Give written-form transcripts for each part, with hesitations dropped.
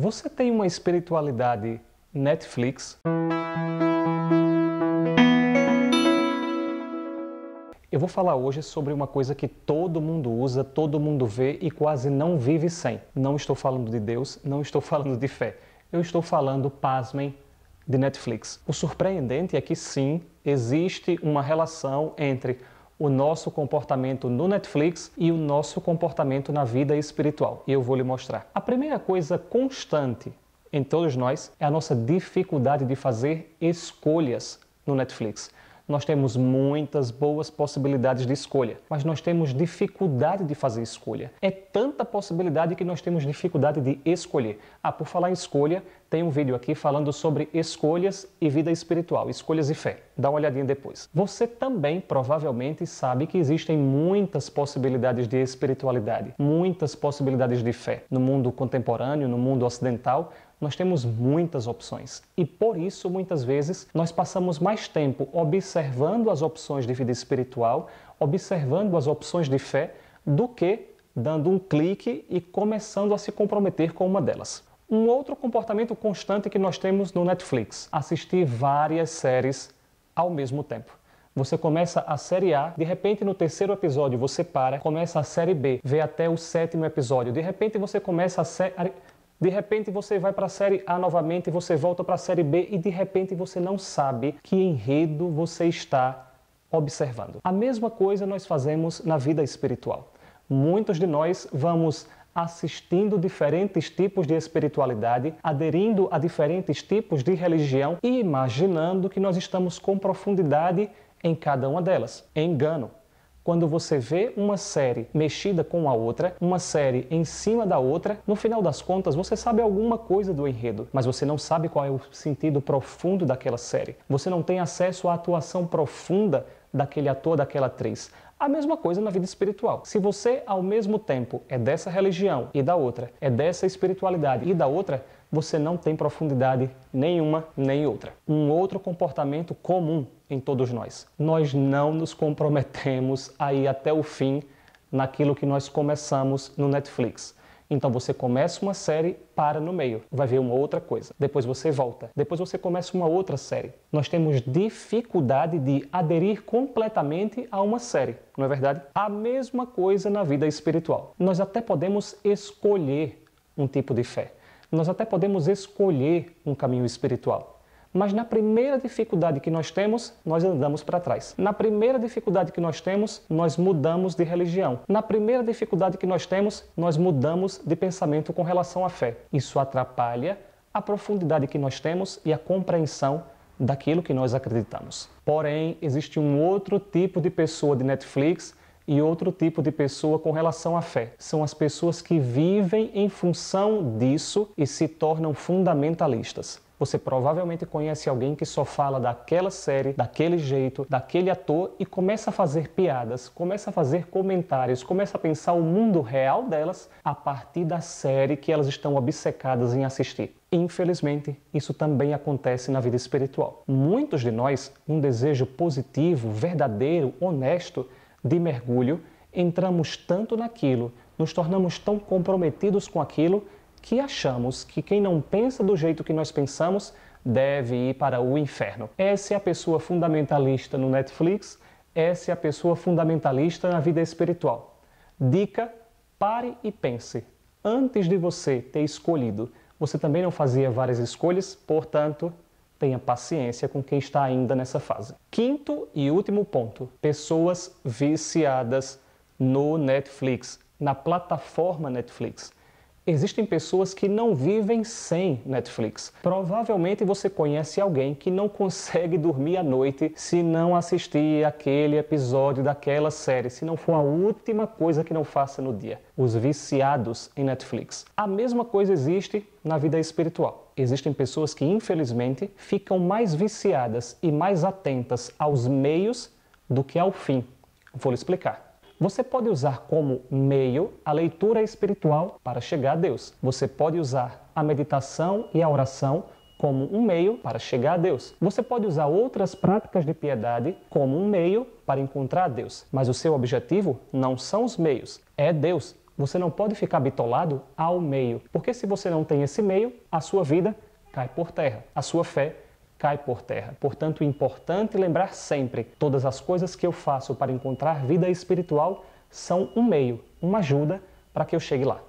Você tem uma espiritualidade Netflix? Eu vou falar hoje sobre uma coisa que todo mundo usa, todo mundo vê e quase não vive sem. Não estou falando de Deus, não estou falando de fé. Eu estou falando, pasmem, de Netflix. O surpreendente é que sim, existe uma relação entre o nosso comportamento no Netflix e o nosso comportamento na vida espiritual. E eu vou lhe mostrar. A primeira coisa constante em todos nós é a nossa dificuldade de fazer escolhas no Netflix. Nós temos muitas boas possibilidades de escolha, mas nós temos dificuldade de fazer escolha. É tanta possibilidade que nós temos dificuldade de escolher. Por falar em escolha, tem um vídeo aqui falando sobre escolhas e vida espiritual, escolhas e fé. Dá uma olhadinha depois. Você também provavelmente sabe que existem muitas possibilidades de espiritualidade, muitas possibilidades de fé. No mundo contemporâneo, no mundo ocidental, nós temos muitas opções e por isso muitas vezes nós passamos mais tempo observando as opções de vida espiritual, observando as opções de fé, do que dando um clique e começando a se comprometer com uma delas. Um outro comportamento constante que nós temos no Netflix: assistir várias séries ao mesmo tempo. Você começa a série A, de repente no terceiro episódio você para, começa a série B, vê até o sétimo episódio, de repente você começa a série... De repente você vai para a série A novamente, você volta para a série B e de repente você não sabe que enredo você está observando. A mesma coisa nós fazemos na vida espiritual. Muitos de nós vamos assistindo diferentes tipos de espiritualidade, aderindo a diferentes tipos de religião e imaginando que nós estamos com profundidade em cada uma delas. Engano. Quando você vê uma série mexida com a outra, uma série em cima da outra, no final das contas você sabe alguma coisa do enredo, mas você não sabe qual é o sentido profundo daquela série. Você não tem acesso à atuação profunda daquele ator, daquela atriz. A mesma coisa na vida espiritual. Se você ao mesmo tempo é dessa religião e da outra, é dessa espiritualidade e da outra, você não tem profundidade nenhuma nem outra. Um outro comportamento comum em todos nós: nós não nos comprometemos a ir até o fim naquilo que nós começamos no Netflix. Então você começa uma série, para no meio, vai ver uma outra coisa. Depois você volta, depois você começa uma outra série. Nós temos dificuldade de aderir completamente a uma série, não é verdade? A mesma coisa na vida espiritual. Nós até podemos escolher um tipo de fé. Nós até podemos escolher um caminho espiritual. Mas na primeira dificuldade que nós temos, nós andamos para trás. Na primeira dificuldade que nós temos, nós mudamos de religião. Na primeira dificuldade que nós temos, nós mudamos de pensamento com relação à fé. Isso atrapalha a profundidade que nós temos e a compreensão daquilo que nós acreditamos. Porém, existe um outro tipo de pessoa de Netflix e outro tipo de pessoa com relação à fé. São as pessoas que vivem em função disso e se tornam fundamentalistas. Você provavelmente conhece alguém que só fala daquela série, daquele jeito, daquele ator e começa a fazer piadas, começa a fazer comentários, começa a pensar o mundo real delas a partir da série que elas estão obcecadas em assistir. Infelizmente, isso também acontece na vida espiritual. Muitos de nós, um desejo positivo, verdadeiro, honesto, de mergulho, entramos tanto naquilo, nos tornamos tão comprometidos com aquilo, que achamos que quem não pensa do jeito que nós pensamos deve ir para o inferno. Essa é a pessoa fundamentalista no Netflix, essa é a pessoa fundamentalista na vida espiritual. Dica: pare e pense. Antes de você ter escolhido, você também não fazia várias escolhas, portanto, tenha paciência com quem está ainda nessa fase. Quinto e último ponto: pessoas viciadas no Netflix, na plataforma Netflix. Existem pessoas que não vivem sem Netflix. Provavelmente você conhece alguém que não consegue dormir à noite se não assistir aquele episódio daquela série, se não for a última coisa que não faça no dia. Os viciados em Netflix. A mesma coisa existe na vida espiritual. Existem pessoas que, infelizmente, ficam mais viciadas e mais atentas aos meios do que ao fim. Vou lhe explicar. Você pode usar como meio a leitura espiritual para chegar a Deus. Você pode usar a meditação e a oração como um meio para chegar a Deus. Você pode usar outras práticas de piedade como um meio para encontrar Deus. Mas o seu objetivo não são os meios, é Deus. Você não pode ficar bitolado ao meio, porque se você não tem esse meio, a sua vida cai por terra, a sua fé cai por terra. Portanto, é importante lembrar sempre, todas as coisas que eu faço para encontrar vida espiritual são um meio, uma ajuda para que eu chegue lá.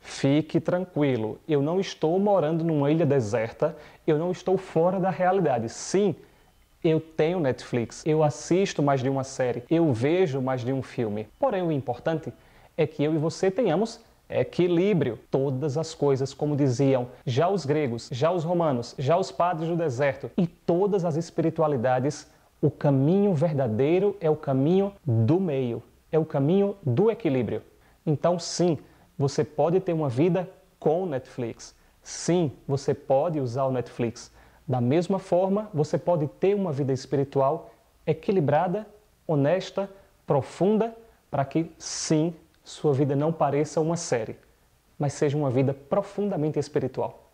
Fique tranquilo, eu não estou morando numa ilha deserta, eu não estou fora da realidade. Sim, eu tenho Netflix, eu assisto mais de uma série, eu vejo mais de um filme. Porém, o importante é que eu e você tenhamos equilíbrio. Todas as coisas, como diziam já os gregos, já os romanos, já os padres do deserto e todas as espiritualidades, o caminho verdadeiro é o caminho do meio, é o caminho do equilíbrio. Então, sim, você pode ter uma vida com Netflix. Sim, você pode usar o Netflix. Da mesma forma, você pode ter uma vida espiritual equilibrada, honesta, profunda, para que, sim, sua vida não pareça uma série, mas seja uma vida profundamente espiritual.